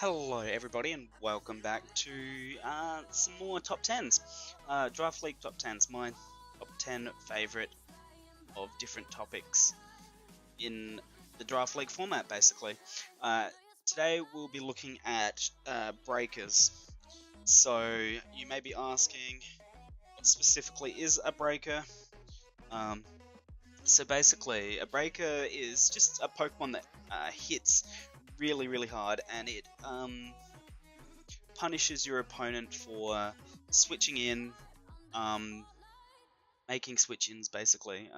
Hello everybody and welcome back to some more top 10s. Draft League top 10s, my top 10 favourite of different topics in the Draft League format basically. Today we'll be looking at breakers. So you may be asking what specifically is a breaker. So basically a breaker is just a Pokemon that hits really hard, and it punishes your opponent for switching in, making switch-ins basically.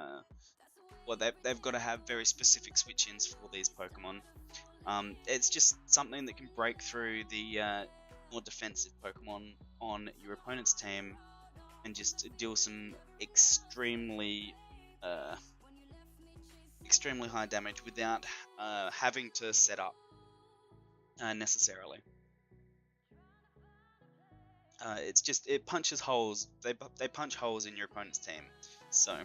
Well, they've got to have very specific switch-ins for these Pokemon. It's just something that can break through the more defensive Pokemon on your opponent's team and just deal some extremely high damage without having to set up necessarily. It punches holes. They punch holes in your opponent's team. So,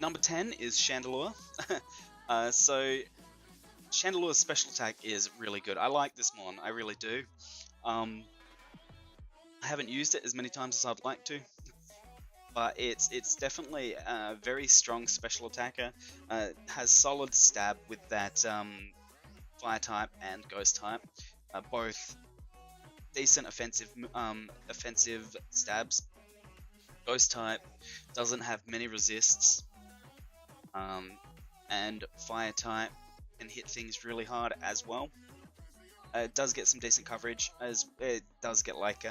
number 10 is Chandelure. So Chandelure's special attack is really good. I like this mon, I really do. I haven't used it as many times as I'd like to, but it's definitely a very strong special attacker. Has solid stab with that fire type and ghost type, both decent offensive stabs. Ghost type doesn't have many resists, and fire type can hit things really hard as well. It does get some decent coverage, as it does get like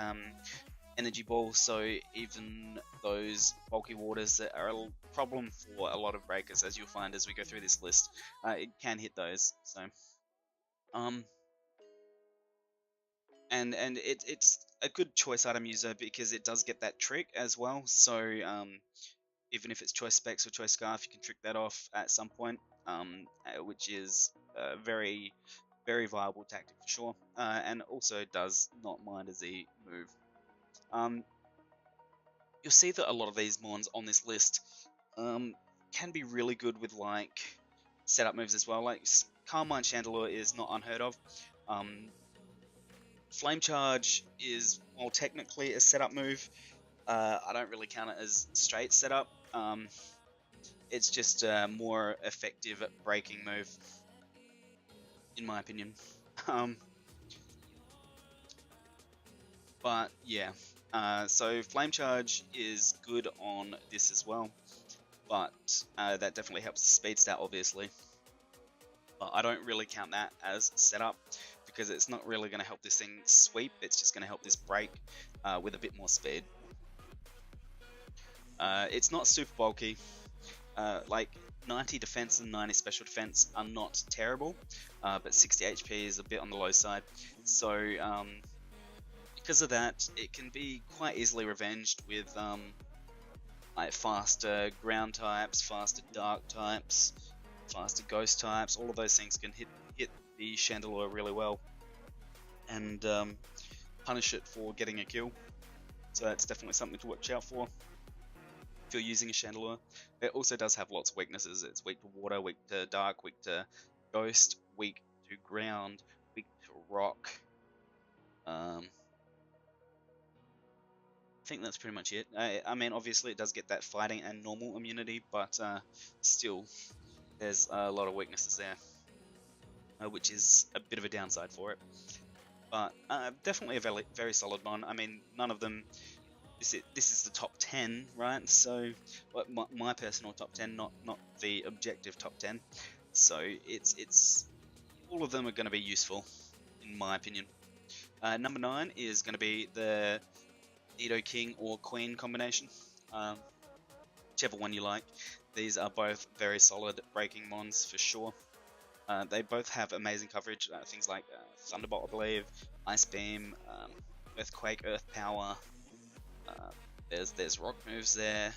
energy ball, so even those bulky waters that are a problem for a lot of breakers, as you'll find as we go through this list, it can hit those. So and it's a good choice item user because it does get that trick as well. So even if it's choice specs or choice scarf, you can trick that off at some point, which is a very viable tactic for sure, and also does not mind as a move. You'll see that a lot of these mons on this list can be really good with like setup moves as well. Like Carmine Chandelure is not unheard of. Flame Charge is, well, technically a setup move. I don't really count it as straight setup. It's just a more effective breaking move, in my opinion. But yeah, so Flame Charge is good on this as well, but that definitely helps the speed stat, obviously. But I don't really count that as setup, because it's not really going to help this thing sweep, it's just going to help this break with a bit more speed. It's not super bulky, like 90 defense and 90 special defense are not terrible, but 60 HP is a bit on the low side, so because of that it can be quite easily revenged with like faster ground types, faster dark types, faster ghost types. All of those things can hit the Chandelure really well and punish it for getting a kill. So that's definitely something to watch out for if you're using a Chandelure. It also does have lots of weaknesses. It's weak to water, weak to dark, weak to ghost, weak to ground, weak to rock. I think that's pretty much it. I mean, obviously it does get that fighting and normal immunity, but still there's a lot of weaknesses there, which is a bit of a downside for it. But definitely a very solid one. I mean, none of them. This is the top 10, right? So my personal top 10, not the objective top 10. So it's all of them are going to be useful, in my opinion. Number 9 is going to be the Nidoking or Queen combination, whichever one you like. These are both very solid breaking mons for sure. They both have amazing coverage, things like Thunderbolt, I believe, Ice Beam, Earthquake, Earth Power. There's rock moves there.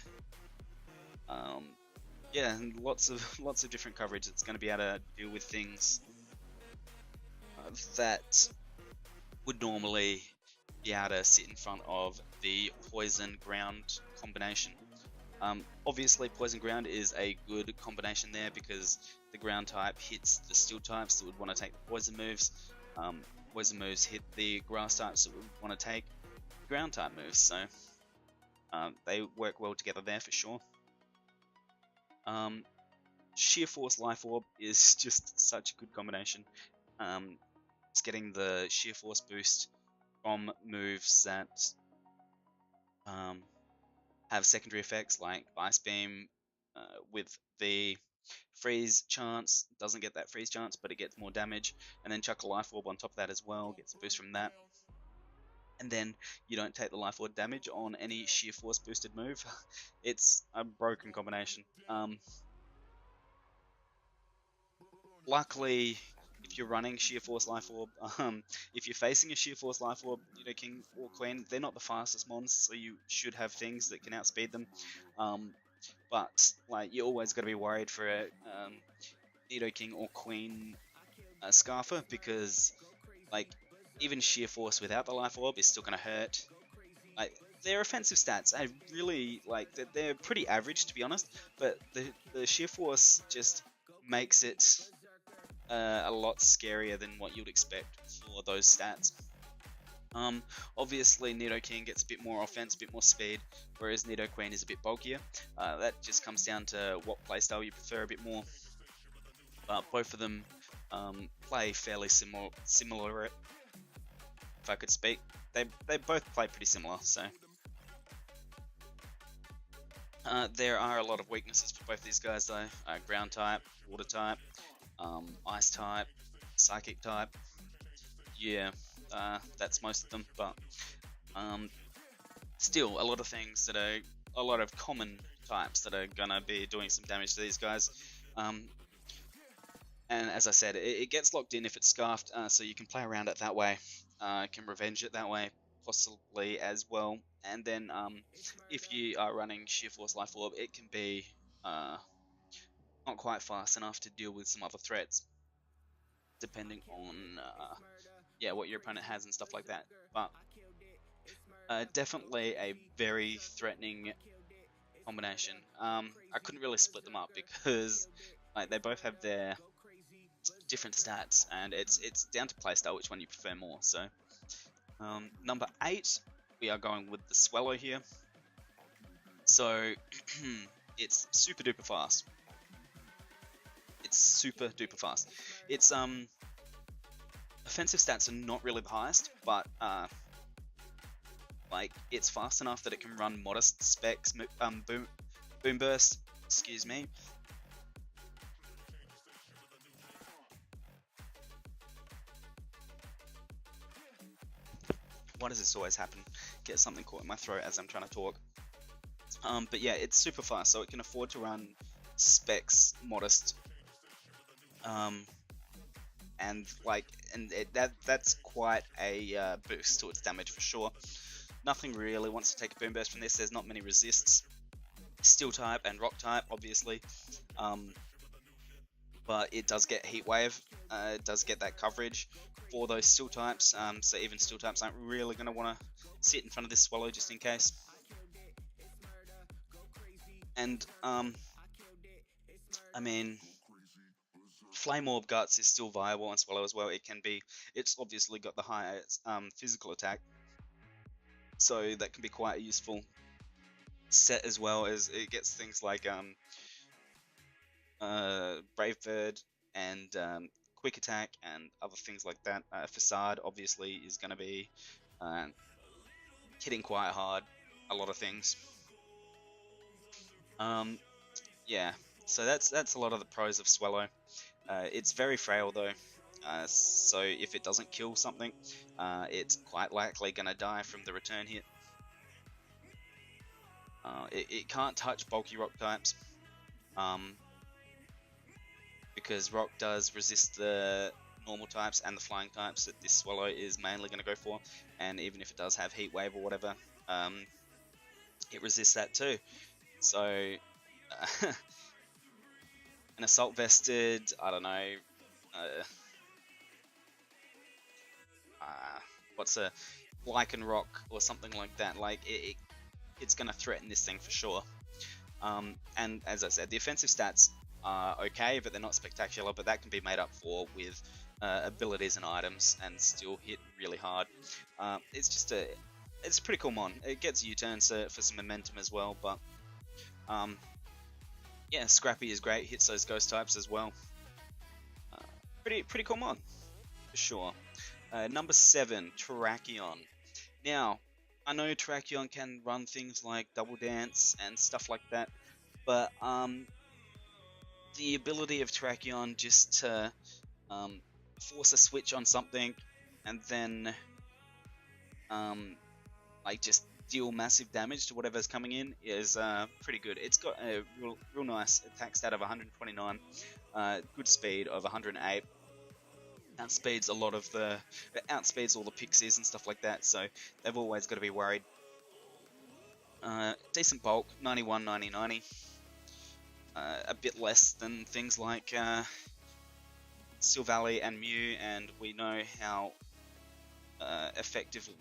Yeah, and lots of different coverage that's going to be able to deal with things that would normally be able to sit in front of the Poison Ground combination. Obviously Poison Ground is a good combination there because the ground type hits the steel types that would want to take the poison moves. Poison moves hit the grass types that would want to take ground type moves. So they work well together there for sure. Sheer Force Life Orb is just such a good combination. It's getting the Sheer Force boost from moves that have secondary effects like Ice Beam with the freeze chance. Doesn't get that freeze chance, but it gets more damage. And then chuck a Life Orb on top of that as well, gets a boost from that. And then you don't take the Life Orb damage on any Sheer Force boosted move. It's a broken combination. Luckily, if you're running Sheer Force Life Orb, if you're facing a Sheer Force Life Orb, Nidoking or Queen, they're not the fastest mons, so you should have things that can outspeed them. But like, you always got to be worried for a Nidoking or Queen Scarfer, because like even Sheer Force without the Life Orb is still going to hurt. Like, their offensive stats, I really like that. They're pretty average, to be honest, but the Sheer Force just makes it a lot scarier than what you'd expect for those stats. Obviously Nidoking gets a bit more offense, a bit more speed, whereas Nidoqueen is a bit bulkier. That just comes down to what playstyle you prefer a bit more. But both of them play fairly similar. If I could speak, they both play pretty similar. So there are a lot of weaknesses for both these guys though. Ground type, water type, ice type, psychic type. Yeah, that's most of them, but still a lot of things that are a lot of common types that are gonna be doing some damage to these guys. And as I said, it gets locked in if it's scarfed, so you can play around it that way, can revenge it that way possibly as well. And then if you are running Sheer Force Life Orb, it can be not quite fast enough to deal with some other threats, depending on what your opponent has and stuff like that. But definitely a very threatening combination. I couldn't really split them up because like they both have their different stats, and it's down to playstyle which one you prefer more. So number 8, we are going with the Swellow here. So it's super duper fast. It's super duper fast. Its offensive stats are not really the highest, but like it's fast enough that it can run modest specs, boom burst. Excuse me. Why does this always happen? Get something caught in my throat as I'm trying to talk. But yeah, it's super fast, so it can afford to run specs modest. That's quite a boost to its damage for sure. Nothing really wants to take a boom burst from this. There's not many resists. Steel type and rock type, obviously. But it does get heat wave. It does get that coverage for those steel types. So even steel types aren't really going to want to sit in front of this Swellow just in case. And I mean, Flame Orb Guts is still viable on Swellow as well. It's obviously got the highest physical attack, so that can be quite a useful set, as well as it gets things like Brave Bird and Quick Attack and other things like that. Facade obviously is going to be hitting quite hard a lot of things. Yeah, so that's a lot of the pros of Swellow. It's very frail though, so if it doesn't kill something, it's quite likely going to die from the return hit. It can't touch bulky rock types, because rock does resist the normal types and the flying types that this Swellow is mainly going to go for, and even if it does have heat wave or whatever, it resists that too. So an assault vested, I don't know, what's a Lichen Rock or something like that, like it's going to threaten this thing for sure. And as I said, the offensive stats are okay, but they're not spectacular, but that can be made up for with abilities and items and still hit really hard. It's a pretty cool mon. It gets U-turns for some momentum as well, but yeah, Scrappy is great, hits those ghost types as well. Pretty cool mon, for sure. Number 7, Terrakion. Now, I know Terrakion can run things like Double Dance and stuff like that, but the ability of Terrakion just to force a switch on something and then like just deal massive damage to whatever's coming in is pretty good. It's got a real nice attack stat of 129, good speed of 108. Outspeeds all the pixies and stuff like that, so they've always got to be worried. Decent bulk, 91, 90, 90. A bit less than things like Sylvally and Mew, and we know how effectively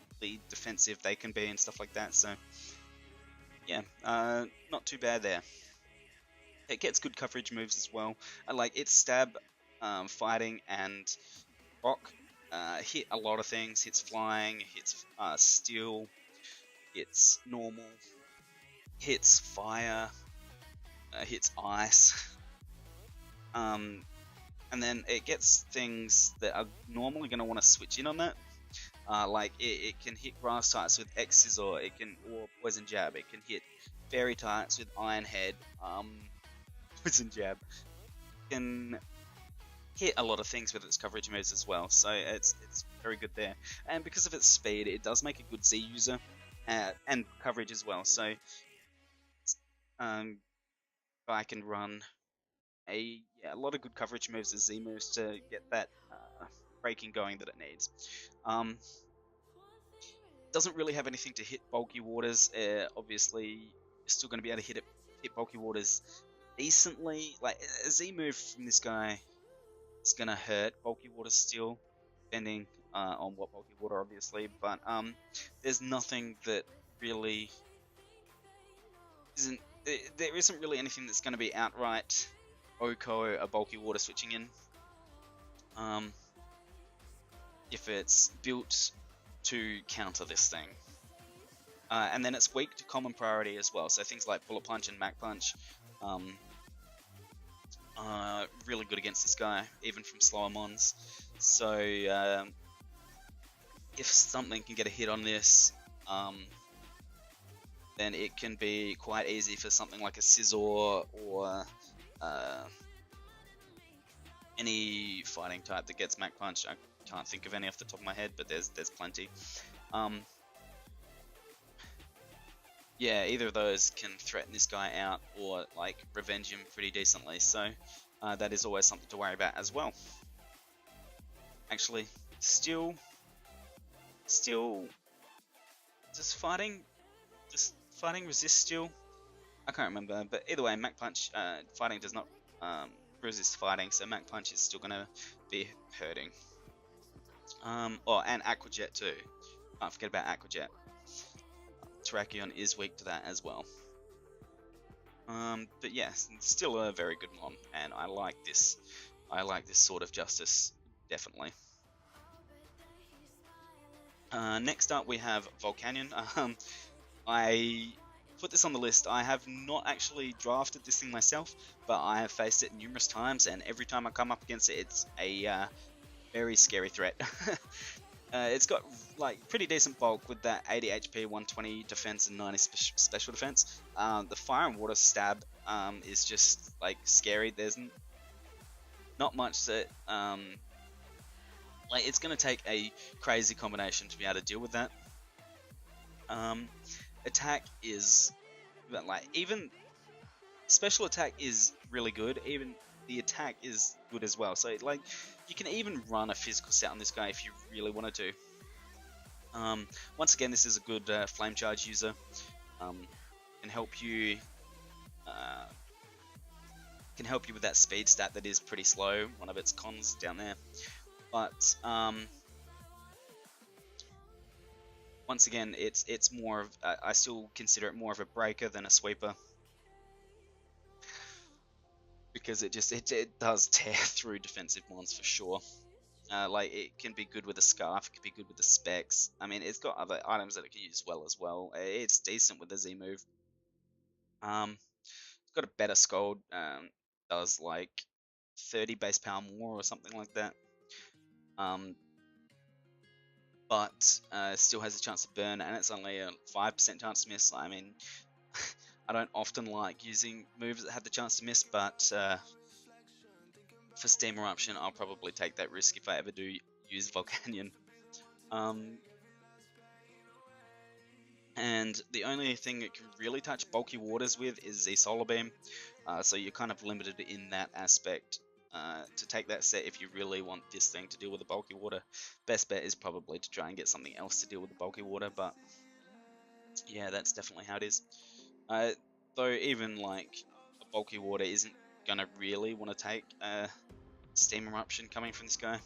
defensive they can be and stuff like that, so yeah, not too bad there. It gets good coverage moves as well. I like its stab, fighting, and rock. Hit a lot of things. Hits flying, hits steel, hits normal, hits fire, hits ice. And then it gets things that are normally going to want to switch in on that. Like it can hit grass types with X Scissor, or Poison Jab. It can hit fairy types with Iron Head, Poison Jab. It can hit a lot of things with its coverage moves as well, so it's very good there. And because of its speed, it does make a good Z user, and coverage as well. So I can run a lot of good coverage moves as Z moves to get that breaking going that it needs. Doesn't really have anything to hit bulky waters. Obviously, you're still going to be able to hit bulky waters decently. Like a Z move from this guy is going to hurt bulky waters still, depending on what bulky water, obviously. But there's nothing that really isn't. There isn't really anything that's going to be outright Oko a bulky water switching in. If it's built to counter this thing. And then it's weak to common priority as well, so things like Bullet Punch and Mac Punch are really good against this guy, even from slower mons. So if something can get a hit on this, then it can be quite easy for something like a Scizor or any fighting type that gets Mac Punch. I can't think of any off the top of my head, but there's plenty. Yeah, either of those can threaten this guy out or like revenge him pretty decently, so that is always something to worry about as well. Actually, still does fighting resist still? I can't remember, but either way, Mac Punch, fighting does not resist fighting, so Mac Punch is still gonna be hurting. And Aqua Jet too. Can't forget about Aqua Jet. Terrakion is weak to that as well. But yes, still a very good mon, and I like this. I like this sort of justice, definitely. Next up we have Volcanion. I put this on the list. I have not actually drafted this thing myself, but I have faced it numerous times, and every time I come up against it, it's a very scary threat. It's got like pretty decent bulk with that 80 HP, 120 defense, and 90 special defense. The fire and water stab is just like scary. There's not much that like it's gonna take a crazy combination to be able to deal with that. Attack is like, even special attack is really good. Even the attack is good as well. So like you can even run a physical set on this guy if you really want to. Once again, this is a good flame charge user. Can help you with that speed stat that is pretty slow. One of its cons down there. But once again, it's more of I still consider it more of a breaker than a sweeper. because it does tear through defensive mons for sure. Like it can be good with a scarf, it can be good with the specs. I mean, it's got other items that it can use well as well. It's decent with the Z move. It's got a better scold. Does like 30 base power more or something like that. But still has a chance to burn, and it's only a 5% chance to miss. I mean, I don't often like using moves that have the chance to miss, but for Steam Eruption, I'll probably take that risk if I ever do use Volcanion. And the only thing it can really touch bulky waters with is the Solar Beam, so you're kind of limited in that aspect. To take that set, if you really want this thing to deal with the bulky water, best bet is probably to try and get something else to deal with the bulky water, but yeah, that's definitely how it is. Though even like a bulky water isn't gonna really want to take Steam Eruption coming from this guy,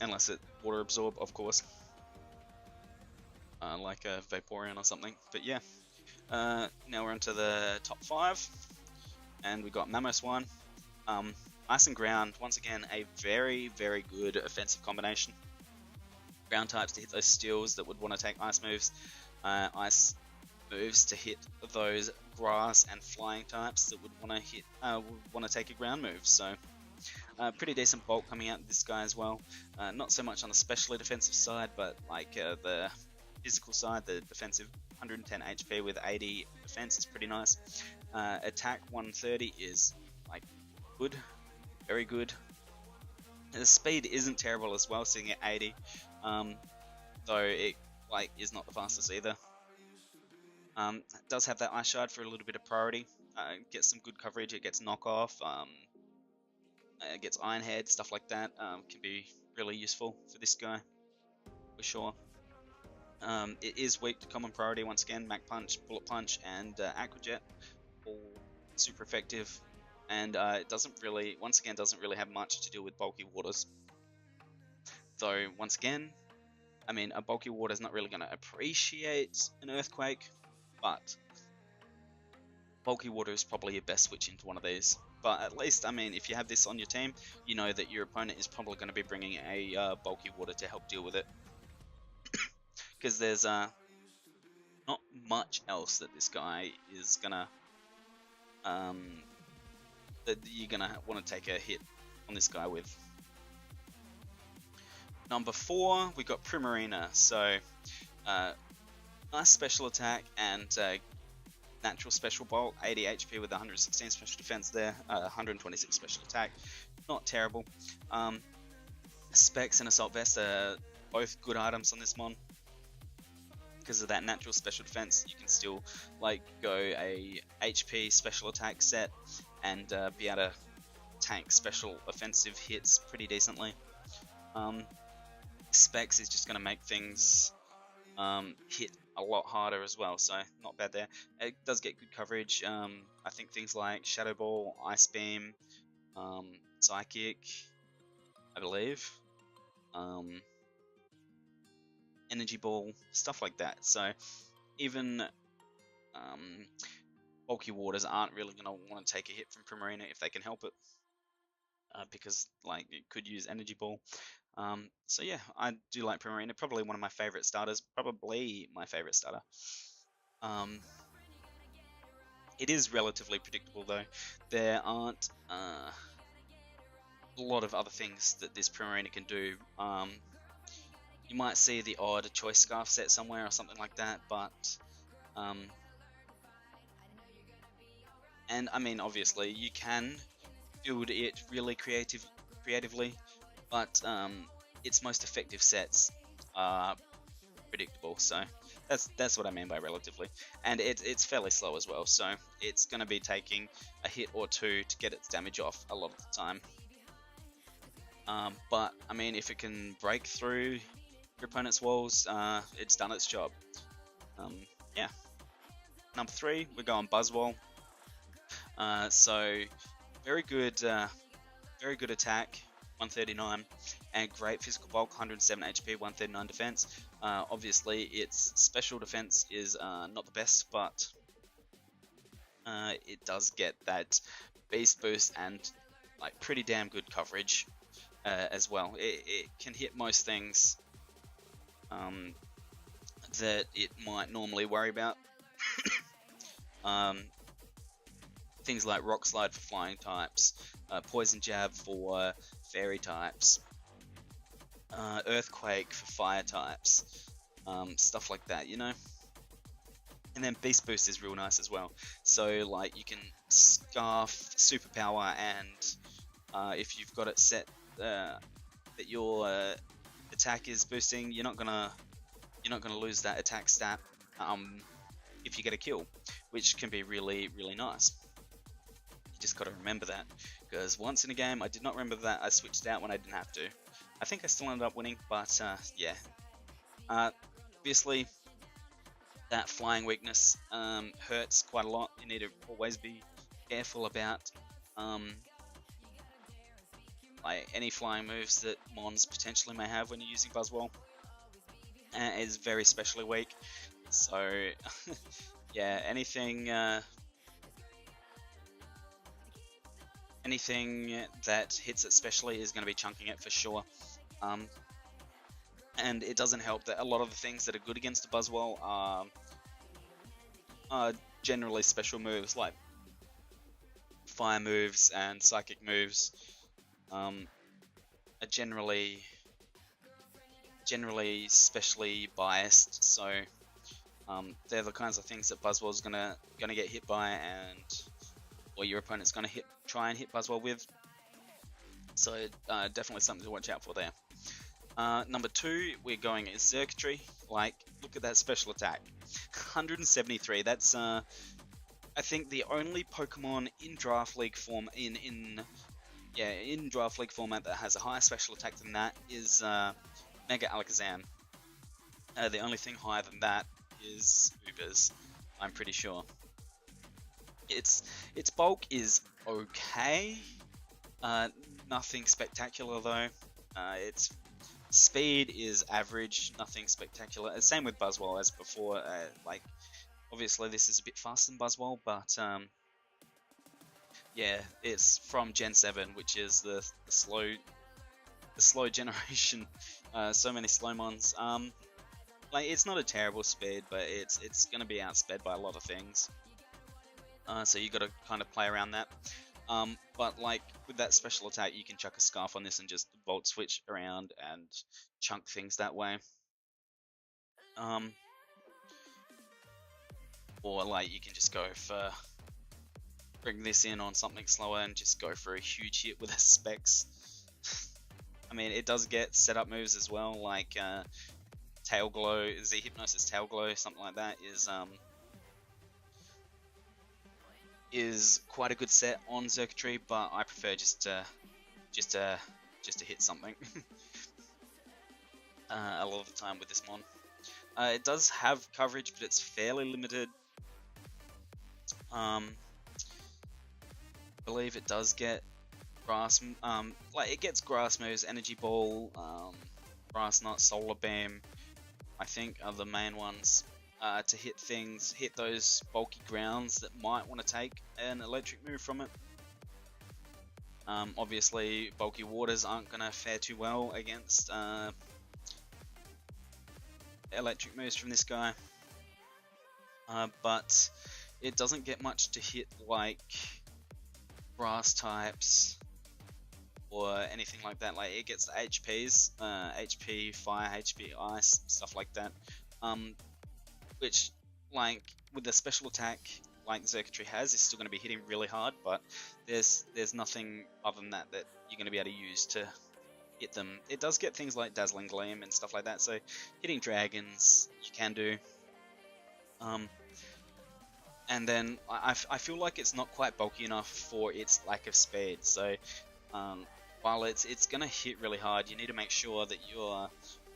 unless it water absorb, of course, like a Vaporeon or something. But yeah, now we're into the top 5, and we got MAMOSWINE. Ice and ground, once again, a very, very good offensive combination. Ground types to hit those steals that would want to take ice moves. Ice moves to hit those grass and flying types that would want to take a ground move. So pretty decent bulk coming out of this guy as well. Not so much on the specially defensive side, but like the physical side, the defensive 110 HP with 80 defense is pretty nice. Attack 130 is like good, very good. And the speed isn't terrible as well, sitting at 80, though it like is not the fastest either. It does have that Ice Shard for a little bit of priority. Gets some good coverage. It gets knockoff. It gets Iron Head, stuff like that. Can be really useful for this guy for sure. It is weak to common priority once again. Mach Punch, Bullet Punch, and Aqua Jet, all super effective. And it doesn't really have much to do with bulky waters. Though once again, I mean, a bulky water is not really going to appreciate an earthquake, but bulky water is probably your best switch into one of these. But at least, I mean, if you have this on your team, you know that your opponent is probably going to be bringing a bulky water to help deal with it. Because there's not much else that this guy is gonna that you're gonna want to take a hit on this guy with. Number 4, we got Primarina. So nice special attack and natural special bulk, 80 HP with 116 special defense there, 126 special attack, not terrible. Specs and Assault Vest are both good items on this mon. Because of that natural special defense, you can still like go a HP special attack set and be able to tank special offensive hits pretty decently. Specs is just going to make things hit a lot harder as well, so not bad there. It does get good coverage. I think things like Shadow Ball, Ice Beam, Psychic, I believe. Energy Ball, stuff like that. So even bulky waters aren't really going to want to take a hit from Primarina if they can help it, because like it could use Energy Ball. So yeah, I do like Primarina. Probably one of my favorite starters. Probably my favorite starter. It is relatively predictable though. There aren't a lot of other things that this Primarina can do. You might see the odd choice scarf set somewhere or something like that, but and I mean obviously you can build it really creatively, but its most effective sets are predictable. So that's what I mean by relatively, and it's fairly slow as well. So it's going to be taking a hit or two to get its damage off a lot of the time. But I mean, if it can break through your opponent's walls, it's done its job. Yeah. Number 3, we're going BUZZWOLE. So very good attack, 139, and great physical bulk, 107 HP, 139 defense. Obviously, its special defense is not the best, but it does get that beast boost and like pretty damn good coverage as well. It can hit most things that it might normally worry about. Things like Rock Slide for flying types, Poison Jab for fairy types, Earthquake for fire types, stuff like that, you know? And then Beast Boost is real nice as well. So like you can Scarf Superpower, and if you've got it set that your attack is boosting, you're not gonna lose that attack stat if you get a kill, which can be really nice. You just got to remember that, because once in a game I did not remember that. I switched out when I didn't have to. I think I still ended up winning, but yeah. Obviously that flying weakness hurts quite a lot. You need to always be careful about like any flying moves that Mons potentially may have when you're using BUZZWOLE. Is very specially weak, so yeah, anything that hits it specially is going to be chunking it for sure. And it doesn't help that a lot of the things that are good against a BUZZWOLE are generally special moves, like fire moves and psychic moves are generally specially biased, so they're the kinds of things that BUZZWOLE's gonna get hit by, and or your opponent's gonna try and hit BUZZWOLE with. So definitely something to watch out for there. Number 2, we're going is Circuitry. Like, look at that special attack, 173. That's I think the only Pokemon in Draft League form in Draft League format that has a higher special attack than that is Mega Alakazam. The only thing higher than that is Ubers, I'm pretty sure. Its bulk is okay, nothing spectacular though. Its speed is average, nothing spectacular. Same with BUZZWOLE as before. Like, obviously this is a bit faster than BUZZWOLE, but yeah, it's from Gen 7, which is the slow generation. So many slow mons. Like, it's not a terrible speed, but it's going to be outsped by a lot of things. So you got to kind of play around that. But like with that special attack, you can chuck a Scarf on this and just Volt Switch around and chunk things that way. Or like you can just go for bring this in on something slower and just go for a huge hit with a Specs. I mean, it does get setup moves as well, like Tail Glow, Z Hypnosis Tail Glow, something like that is quite a good set on Circuitry, but I prefer just to hit something a lot of the time with this mon. It does have coverage, but it's fairly limited. I believe it does get grass, like it gets grass moves, Energy Ball, Grass Knot, Solar Beam, I think are the main ones to hit those bulky grounds that might want to take an electric move from it. Obviously bulky waters aren't going to fare too well against electric moves from this guy, but it doesn't get much to hit like grass types or anything like that. Like, it gets the HPs, HP fire, HP ice, stuff like that, which, like, with the special attack like Circuitry has, is still going to be hitting really hard, but there's nothing other than that you're going to be able to use to hit them. It does get things like Dazzling Gleam and stuff like that, so hitting dragons you can do. And then I feel like it's not quite bulky enough for its lack of speed, so while it's going to hit really hard, you need to make sure that you're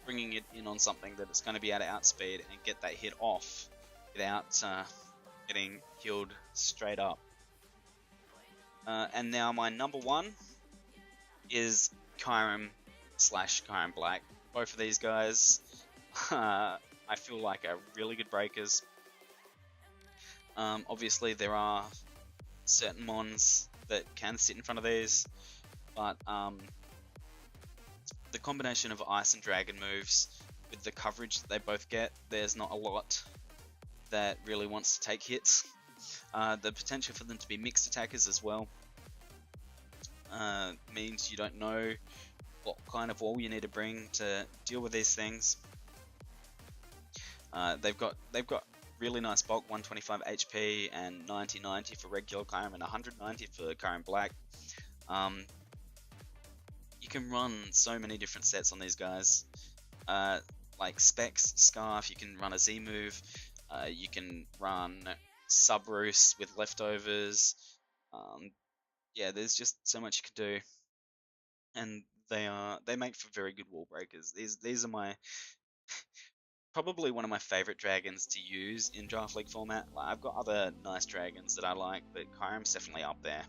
bringing it in on something that it's going to be able to outspeed and get that hit off without getting killed straight up. And now my number 1 is KYUREM / KYUREM Black. Both of these guys I feel like are really good breakers. Obviously there are certain mons that can sit in front of these, but the combination of ice and dragon moves with the coverage that they both get, there's not a lot that really wants to take hits. The potential for them to be mixed attackers as well means you don't know what kind of wall you need to bring to deal with these things. They've got really nice bulk, 125 HP and 90 for regular Kyurem and 190 for Kyurem Black. You can run so many different sets on these guys, like Specs, Scarf. You can run a Z move. You can run Sub Roost with leftovers. Yeah, there's just so much you can do, and they make for very good wall breakers. These are my probably one of my favorite dragons to use in Draft League format. Like, I've got other nice dragons that I like, but Kyurem's definitely up there.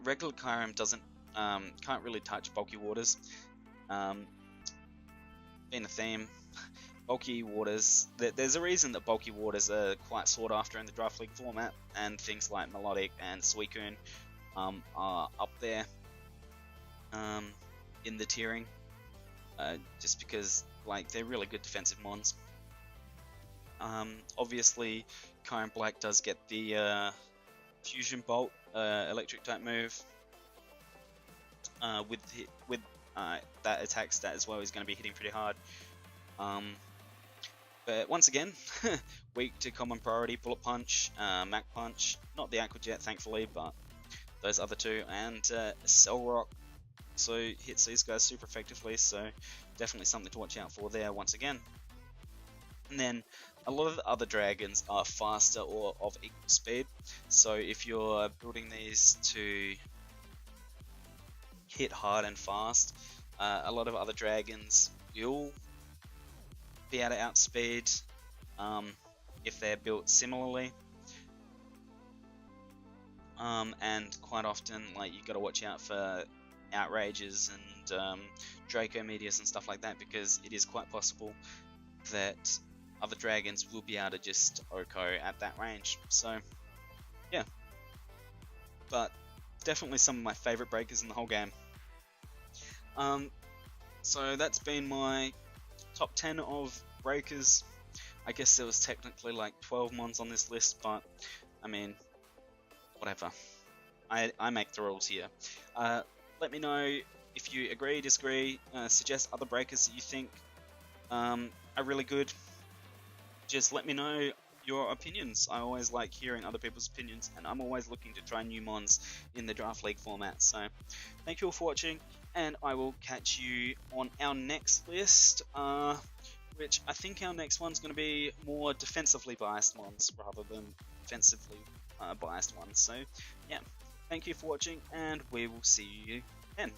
Regular Kyurem can't really touch bulky waters. Being a theme, bulky waters. There's a reason that bulky waters are quite sought after in the Draft League format, and things like Melodic and Suicune are up there in the tiering, just because they're really good defensive mons. Obviously, Kyurem Black does get the Fusion Bolt electric type move. With that attack stat as well, he's going to be hitting pretty hard. But once again, weak to common priority, Bullet Punch, Mach Punch, not the Aqua Jet thankfully, but those other two, and Cell Rock. So hits these guys super effectively, so definitely something to watch out for there once again. And then a lot of the other dragons are faster or of equal speed, so if you're building these to hit hard and fast, a lot of other dragons will be able to outspeed if they're built similarly. And quite often, you got to watch out for Outrages and Draco Meteors and stuff like that, because it is quite possible that other dragons will be able to just OHKO at that range. So yeah, but definitely some of my favorite breakers in the whole game. So that's been my top 10 of breakers. I guess there was technically 12 mons on this list, but I mean, whatever. I make the rules here. Let me know if you agree, disagree, suggest other breakers that you think are really good. Just let me know your opinions. I always like hearing other people's opinions, and I'm always looking to try new mons in the Draft League format. So thank you all for watching, and I will catch you on our next list, which I think our next one's going to be more defensively biased mons rather than offensively biased ones. So yeah, thank you for watching, and we will see you then.